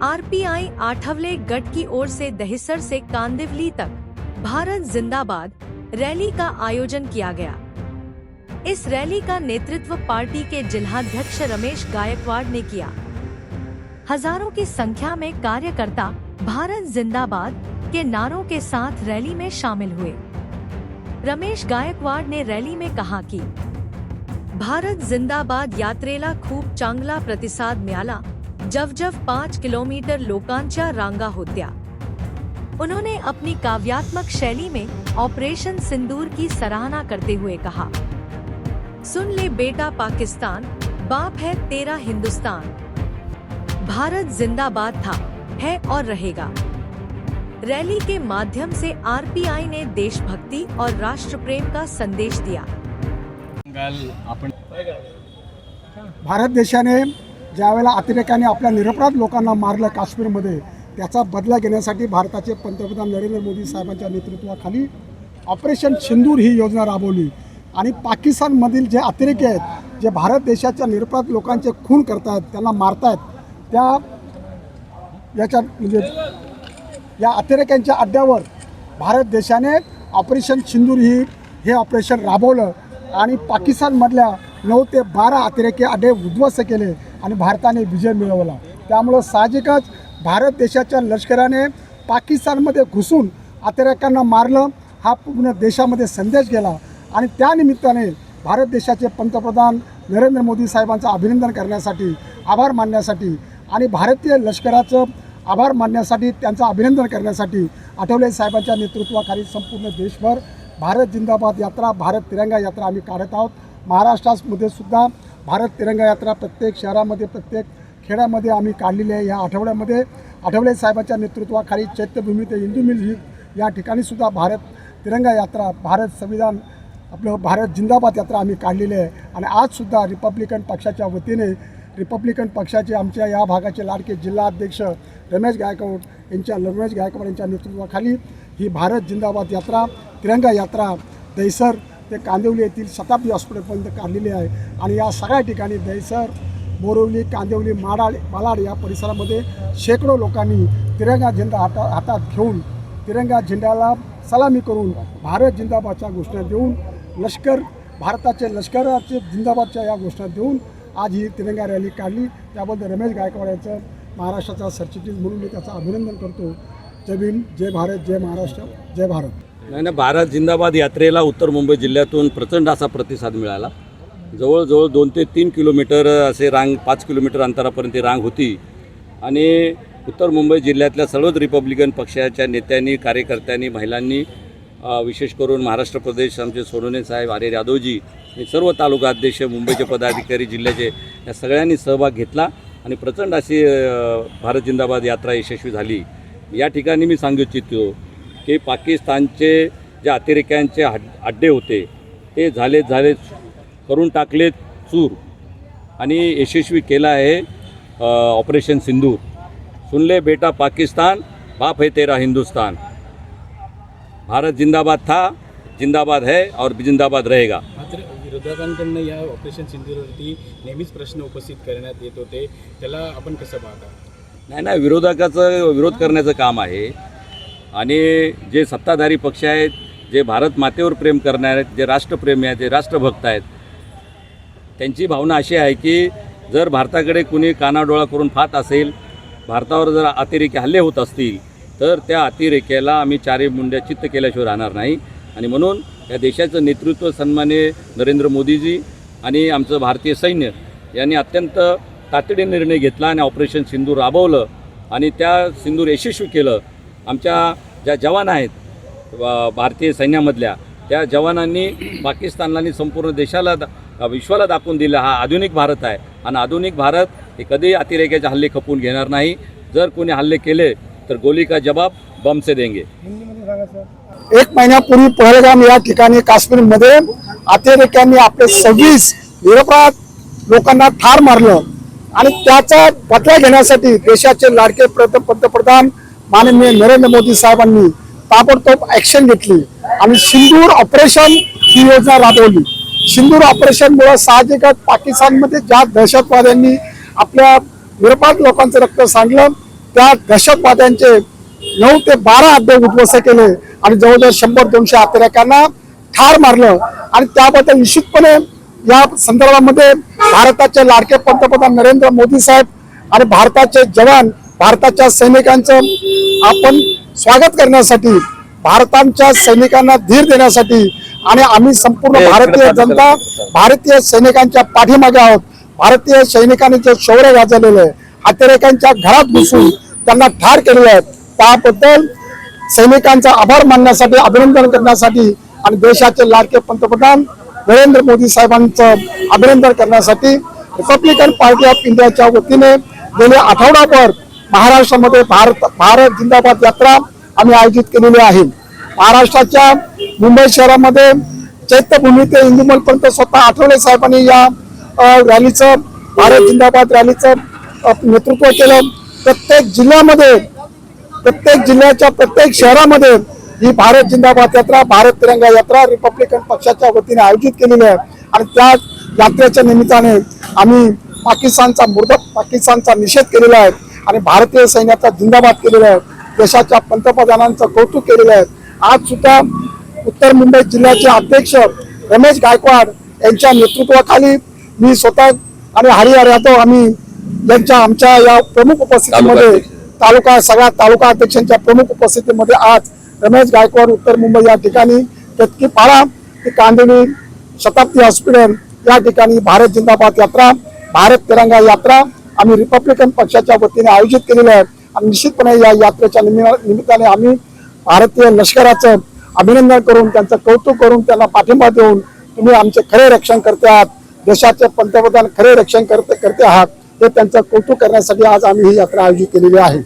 RPI Athawale गट की or से दहिसर से कांदिवली तक भारत जिंदाबाद रैली का आयोजन किया गया। इस रैली का नेतृत्व पार्टी के जिलाध्यक्ष रमेश गायकवाड़ ने किया। हजारों की संख्या में कार्यकर्ता भारत जिंदाबाद के नारों के साथ रैली में शामिल हुए। रमेश गायकवाड़ ने रैली में कहा कि भारत जिंदाबाद यात्रेला खूप चांगला प्रतिसाद मिळाला, जवजव 5 किलोमीटर लोकांच्या रांगा होत्या। उन्होंने अपनी काव्यात्मक शैली में ऑपरेशन सिंदूर की सराहना करते हुए कहा, सुन ले बेटा पाकिस्तान, बाप है तेरा हिंदुस्तान। भारत जिंदाबाद था, है और रहेगा। रैली के माध्यम से आरपीआई ने देशभक्ति और राष्ट्र प्रेम का संदेश दिया। भारत देशाने ज्यावेळेला अतिरेक्याने आपल्या निरपराध लोकांना मारलं काश्मीरमध्ये, त्याचा बदला घेण्यासाठी भारताचे पंतप्रधान नरेंद्र मोदी साहेबांच्या नेतृत्वाखाली ऑपरेशन सिंदूर ही योजना राबवली आणि पाकिस्तानमधील जे अतिरेकी आहेत, जे भारत देशाच्या निरपराध लोकांचे खून करतात, त्यांना मारतात, याच्या म्हणजे या अतिरेक्यांच्या अड्ड्यावर भारत देशाने ऑपरेशन सिंदूर हे ऑपरेशन राबवलं आणि पाकिस्तानमधल्या 9 ते 12 अतिरेकी अड्डे उद्ध्वस्त केले आणि भारताने विजय मिळवला। त्यामुळे साहजिकच भारत देशाच्या लष्कराने पाकिस्तानमध्ये घुसून अतिरेक्यांना मारलं, हा पूर्ण देशामध्ये संदेश गेला आणि त्या निमित्ताने भारत देशाचे पंतप्रधान नरेंद्र मोदी साहेबांचं अभिनंदन करण्यासाठी, आभार मानण्यासाठी आणि भारतीय लष्कराचं आभार मानण्यासाठी, त्यांचं अभिनंदन करण्यासाठी आठवले साहेबांच्या नेतृत्वाखाली संपूर्ण देशभर भारत जिंदाबाद यात्रा, भारत तिरंगा यात्रा आम्ही काढत आहोत। महाराष्ट्रामध्ये सुद्धा भारत तिरंगा यात्रा प्रत्येक शहरामध्ये, प्रत्येक खेड्यामध्ये आम्ही काढलेली आहे। या आठवड्यामध्ये आठवले साहेबांच्या नेतृत्वाखाली चैत्यभूमी ते इंदू मिल ही या ठिकाणी सुद्धा भारत तिरंगा यात्रा, भारत संविधान आपलं भारत जिंदाबाद यात्रा आम्ही काढलेली आहे। आणि आज सुद्धा रिपब्लिकन पक्षाच्या वतीने रिपब्लिकन पक्षाचे आमच्या या भागाचे लाडके जिल्हाध्यक्ष रमेश गायकवाड यांच्या नेतृत्वाखाली ही भारत जिंदाबाद यात्रा, तिरंगा यात्रा दहिसर ते कांदिवली येथील शताब्दी हॉस्पिटलपर्यंत काढलेली आहे। आणि या सगळ्या ठिकाणी दहिसर, बोरिवली, कांदिवली, मालाड या परिसरामध्ये शेकडो लोकांनी तिरंगा झेंडा हातात घेऊन तिरंगा झेंड्याला सलामी करून भारत जिंदाबादच्या घोषणा देऊन भारताचे लष्कराचे जिंदाबादच्या या घोषणा देऊन आज ही तिरंगा रॅली काढली। त्याबद्दल रमेश गायकवाड यांचं महाराष्ट्राचा सरचिटणीस म्हणून मी त्याचं अभिनंदन करतो। जय भीम, जय भारत, जय महाराष्ट्र, जय भारत। नाही, भारत जिंदाबाद यात्रेला उत्तर मुंबई जिल्ह्यातून प्रचंड असा प्रतिसाद मिळाला। जवळजवळ 2 ते 3 किलोमीटर असे रांग, 5 किलोमीटर अंतरापर्यंत रांग होती आणि उत्तर मुंबई जिल्ह्यातल्या सर्वच रिपब्लिकन पक्षाच्या नेत्यांनी, कार्यकर्त्यांनी, महिलांनी, विशेष करून महाराष्ट्र प्रदेश आमचे सोनवणे साहेब, आर्य यादवजी, हे सर्व तालुका अध्यक्ष, मुंबईचे पदाधिकारी, जिल्ह्याचे, या सगळ्यांनी सहभाग घेतला आणि प्रचंड अशी भारत जिंदाबाद यात्रा यशस्वी झाली। या ठिकाणी मी सांगू इच्छितो की पाकिस्तानचे जे अतिरेक्यांचे अड्डे होते ते झाले करून टाकले चूर आणि यशस्वी केला आहे ऑपरेशन सिंदूर। सुन ले बेटा पाकिस्तान, बाप है तेरा हिंदुस्तान। भारत जिंदाबाद था, जिंदाबाद है और जिंदाबाद रहेगा। मात्र विरोधकांकडून या ऑपरेशन सिंदूरवरती नेहमीच प्रश्न उपस्थित करण्यात येत होते, त्याला आपण कसं पाहता? नाही, विरोधकाचं विरोध करण्याचं काम आहे आणि जे सत्ताधारी पक्ष आहेत, जे भारत मातेवर प्रेम करणारे आहेत, जे राष्ट्रप्रेमी आहेत, जे राष्ट्रभक्त आहेत, त्यांची भावना अशी आहे की जर भारताकडे कुणी कानाडोळा करून पाहत असेल, भारतावर जर अतिरेकी हल्ले होत असतील तर त्या अतिरेक्याला आम्ही चारी मुंड्या चित्त केल्याशिवाय राहणार नाही। आणि म्हणून या देशाचं नेतृत्व सन्माननीय नरेंद्र मोदीजी आणि आमचं भारतीय सैन्य यांनी अत्यंत तातडीने निर्णय घेतला आणि ऑपरेशन सिंदूर राबवलं आणि त्या सिंदूर यशस्वी केलं। आमच्या ज्या जवान आहेत भारतीय सैन्यामधल्या, त्या जवानांनी पाकिस्तानला आणि संपूर्ण देशाला, विश्वाला दाखवून दिलं हा आधुनिक भारत आहे आणि आधुनिक भारत हे कधी अतिरेक्याचे हल्ले खपवून घेणार नाही। जर कोणी हल्ले केले तर गोली का जवाब बम से देंगे। 1 महिन्यापूर्वी पहलगाम या ठिकाणी काश्मीरमध्ये अतिरेक्यांनी आपले 26 निरपराध लोकांना ठार मारलं आणि त्याचा बदला घेण्यासाठी देशाचे लाडके पंतप्रधान माननीय नरेंद्र मोदी साहेबांनी ताबडतोब ॲक्शन घेतली आणि सिंदूर ऑपरेशन ही योजना राबवली। सिंदूर ऑपरेशनमुळे साहजिकच पाकिस्तानमध्ये ज्या दहशतवाद्यांनी आपल्या निरपराध लोकांचं रक्त सांडलं त्या दहशतवाद्यांचे 9 ते 12 अड्डे उद्ध्वस्त केले आणि जवळजवळ 100-200 अतिरेक्यांना ठार मारलं. आणि त्याबद्दल निश्चितपणे या संदर्भामध्ये भारताचे लाडके पंतप्रधान नरेंद्र मोदी साहेब आणि भारताचे जवान, भारताच्या सैनिकांचं आपण स्वागत करण्यासाठी, भारताच्या सैनिकांना धीर देण्यासाठी आणि आम्ही संपूर्ण भारतीय जनता भारतीय सैनिकांच्या पाठीमागे आहोत. भारतीय सैनिकांनी जे शौर्य गाजवलेलं आहे, अतिरेक्यांच्या घरात घुसून त्यांना ठार केलेलं आहे, त्याबद्दल सैनिकांचा आभार मानण्यासाठी, अभिनंदन करण्यासाठी आणि देशाचे लाडके पंतप्रधान नरेंद्र मोदी साहेबांचं अभिनंदन करण्यासाठी रिपब्लिकन पार्टी ऑफ इंडियाच्या वतीने गेले आठवडाभर महाराष्ट्रामध्ये भारत जिंदाबाद यात्रा आम्ही आयोजित केलेली आहे. महाराष्ट्राच्या मुंबई शहरामध्ये चैत्यभूमी ते इंदुमलपर्यंत स्वतः आठवले साहेबांनी या रॅलीचं, भारत जिंदाबाद रॅलीचं नेतृत्व केलं. प्रत्येक जिल्ह्यामध्ये, प्रत्येक जिल्ह्याच्या प्रत्येक शहरामध्ये ही भारत जिंदाबाद यात्रा, भारत तिरंगा यात्रा रिपब्लिकन पक्षाच्या वतीने आयोजित केलेली आहे. आणि त्या यात्रेच्या निमित्ताने आम्ही पाकिस्तानचा निषेध केलेला आहे आणि भारतीय सैन्याचा जिंदाबाद केलेला आहे. देशाच्या पंतप्रधानांचं कौतुक केलेलं आहे. आज सुद्धा उत्तर मुंबई जिल्ह्याचे अध्यक्ष रमेश गायकवाड यांच्या नेतृत्वाखाली मी स्वतः आणि हरिहर यादव आम्ही आमच्या या प्रमुख उपस्थितीमध्ये सगळ्या तालुका अध्यक्षांच्या प्रमुख उपस्थितीमध्ये आज रमेश गायकवाड उत्तर मुंबई या ठिकाणी, केतकीपाडा ते कांदिवली शताब्दी हॉस्पिटल या ठिकाणी भारत जिंदाबाद यात्रा, भारत तिरंगा यात्रा आम्ही रिपब्लिकन पक्षाच्या वतीने आयोजित केलेली आहे. आणि निश्चितपणे या यात्रेच्या निमित्ताने आम्ही भारतीय लष्कराचं अभिनंदन करून, त्यांचं कौतुक करून, त्यांना पाठिंबा देऊन तुम्ही आमचे खरे रक्षण करते आहात, देशाचे पंतप्रधान खरे रक्षण करते आहात, हे त्यांचं कौतुक करण्यासाठी आज आम्ही ही यात्रा आयोजित केलेली आहे.